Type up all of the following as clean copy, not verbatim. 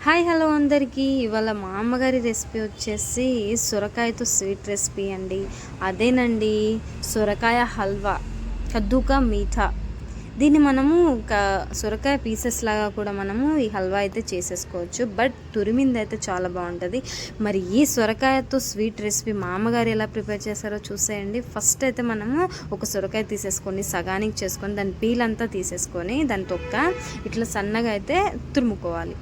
Hi hello అందరికీ. ఇవాళ మా అమ్మగారి రెసిపీ వచ్చేసి సొరకాయతో స్వీట్ రెసిపీ అండి. అదేనండి సొరకాయ హల్వా, కద్దూకా మీఠా. దీన్ని మనము సొరకాయ పీసెస్ లాగా కూడా మనము ఈ హల్వా అయితే చేసేసుకోవచ్చు. బట్ తురిమింది అయితే చాలా బాగుంటుంది. మరి ఈ సొరకాయతో స్వీట్ రెసిపీ మా అమ్మగారు ఎలా ప్రిపేర్ చేస్తారో చూసేయండి. ఫస్ట్ అయితే మనము ఒక సొరకాయ తీసేసుకొని సగానికి చేసుకొని దాని పీల్ అంతా తీసేసుకొని దాని తొక్క ఇట్లా సన్నగా అయితే తురుముకోవాలి.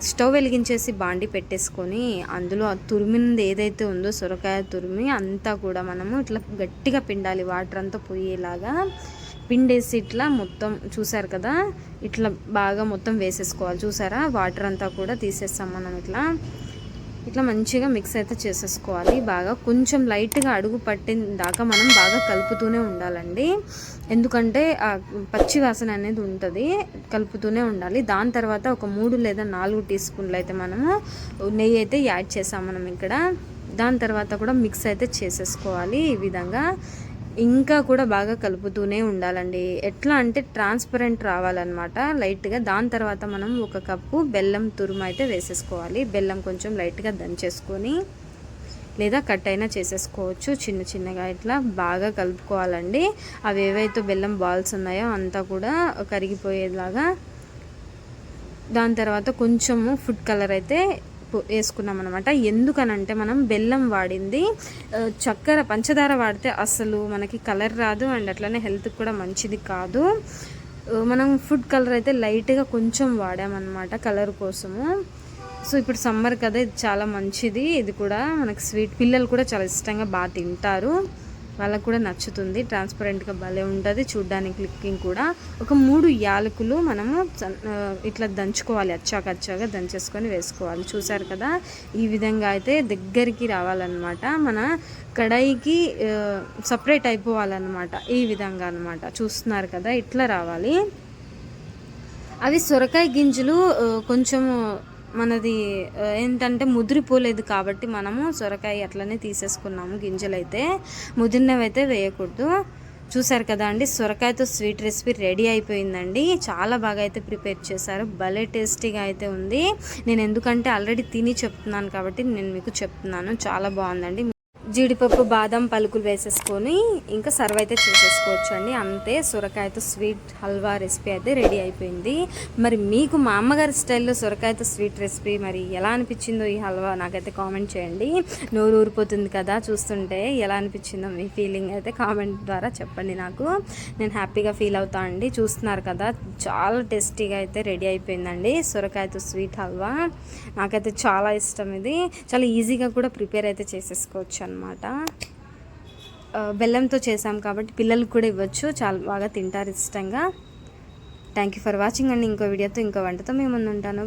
స్టవ్ వెలిగించేసి బాండి పెట్టేసుకొని అందులో తురిమింది ఏదైతే ఉందో సొరకాయ తురిమి అంతా కూడా మనము ఇట్లా గట్టిగా పిండాలి. వాటర్ అంతా పోయేలాగా పిండేసి ఇట్లా మొత్తం చూసారు కదా, ఇట్లా బాగా మొత్తం వేసేసుకోవాలి. చూసారా, వాటర్ అంతా కూడా తీసేస్తాం మనం. ఇట్లా మంచిగా మిక్స్ అయితే చేసేసుకోవాలి. బాగా కొంచెం లైట్గా అడుగు పట్టిన దాకా మనం బాగా కలుపుతూనే ఉండాలండి. ఎందుకంటే ఆ పచ్చి వాసన అనేది ఉంటుంది, కలుపుతూనే ఉండాలి. దాని తర్వాత ఒక 3 లేదా 4 టీ స్పూన్లు అయితే మనము నెయ్యి అయితే యాడ్ చేసాం మనం ఇక్కడ. దాని తర్వాత కూడా మిక్స్ అయితే చేసేసుకోవాలి ఈ విధంగా. ఇంకా కూడా బాగా కలుపుతూనే ఉండాలండి. ఎట్లా అంటే ట్రాన్స్పరెంట్ రావాలన్నమాట లైట్గా. దాని తర్వాత మనం 1 కప్పు బెల్లం తురుము అయితే వేసేసుకోవాలి. బెల్లం కొంచెం లైట్గా దంచేసుకొని లేదా కట్ అయినా చేసేసుకోవచ్చు. చిన్న చిన్నగా ఇట్లా బాగా కలుపుకోవాలండి. అవి ఏవైతే బెల్లం బాల్స్ ఉన్నాయో అంతా కూడా కరిగిపోయేలాగా. దాని తర్వాత కొంచెము ఫుడ్ కలర్ అయితే వేసుకున్నాం అనమాట. ఎందుకనంటే మనం బెల్లం వాడింది, చక్కెర పంచదార వాడితే అసలు మనకి కలర్ రాదు, అండ్ అట్లనే హెల్త్కి కూడా మంచిది కాదు. మనం ఫుడ్ కలర్ అయితే లైట్గా కొంచెం వాడామన్నమాట కలర్ కోసము. సో ఇప్పుడు సమ్మర్ కదా, ఇది చాలా మంచిది. ఇది కూడా మనకి స్వీట్, పిల్లలు కూడా చాలా ఇష్టంగా బాగా తింటారు, వాళ్ళకు కూడా నచ్చుతుంది. ట్రాన్స్పరెంట్గా భలే ఉంటుంది చూడ్డానికి, లుకింగ్ కూడా. ఒక 3 యాలకులు మనము ఇట్లా దంచుకోవాలి, అచ్చాగా దంచేసుకొని వేసుకోవాలి. చూసారు కదా, ఈ విధంగా అయితే దగ్గరికి రావాలన్నమాట. మన కడాయికి సపరేట్ అయిపోవాలన్నమాట. ఈ విధంగా అన్నమాట. చూస్తున్నారు కదా, ఇట్లా రావాలి. అవి సొరకాయ గింజలు కొంచెము మనది ఏంటంటే ముదిరిపోలేదు కాబట్టి మనము సొరకాయ అట్లనే తీసేసుకున్నాము. గింజలైతే ముదిరినవైతే వేయకూడదు. చూసారు కదా అండి, సొరకాయతో స్వీట్ రెసిపీ రెడీ అయిపోయిందండి. చాలా బాగా అయితే ప్రిపేర్ చేశారు, భలే టేస్టీగా అయితే ఉంది. నేను ఎందుకంటే ఆల్రెడీ తిని చెప్తున్నాను కాబట్టి నేను మీకు చెప్తున్నాను. చాలా బాగుందండి. జీడిపప్పు బాదం పలుకులు వేసేసుకొని ఇంకా సర్వ్ అయితే చేసేసుకోవచ్చు అండి. అంతే, సొరకాయతో స్వీట్ హల్వా రెసిపీ అయితే రెడీ అయిపోయింది. మరి మీకు మా అమ్మగారి స్టైల్లో సొరకాయతో స్వీట్ రెసిపీ మరి ఎలా అనిపించిందో ఈ హల్వా నాకైతే కామెంట్ చేయండి. నోరు ఊరిపోతుంది కదా చూస్తుంటే. ఎలా అనిపించిందో మీ ఫీలింగ్ అయితే కామెంట్ ద్వారా చెప్పండి నాకు. నేను హ్యాపీగా ఫీల్ అవుతా అండి. చూస్తున్నారు కదా, చాలా టేస్టీగా అయితే రెడీ అయిపోయిందండి సొరకాయతో స్వీట్ హల్వా. నాకైతే చాలా ఇష్టం. ఇది చాలా ఈజీగా కూడా ప్రిపేర్ అయితే చేసేసుకోవచ్చు అనమాట. బెల్లంతో చేసాం కాబట్టి పిల్లలకు కూడా ఇవ్వచ్చు, చాలా బాగా తింటారు ఇష్టంగా. థ్యాంక్ యూ ఫర్ వాచింగ్ అండి. ఇంకో వీడియోతో ఇంకో వంటతో మేము ముందు ఉంటాను.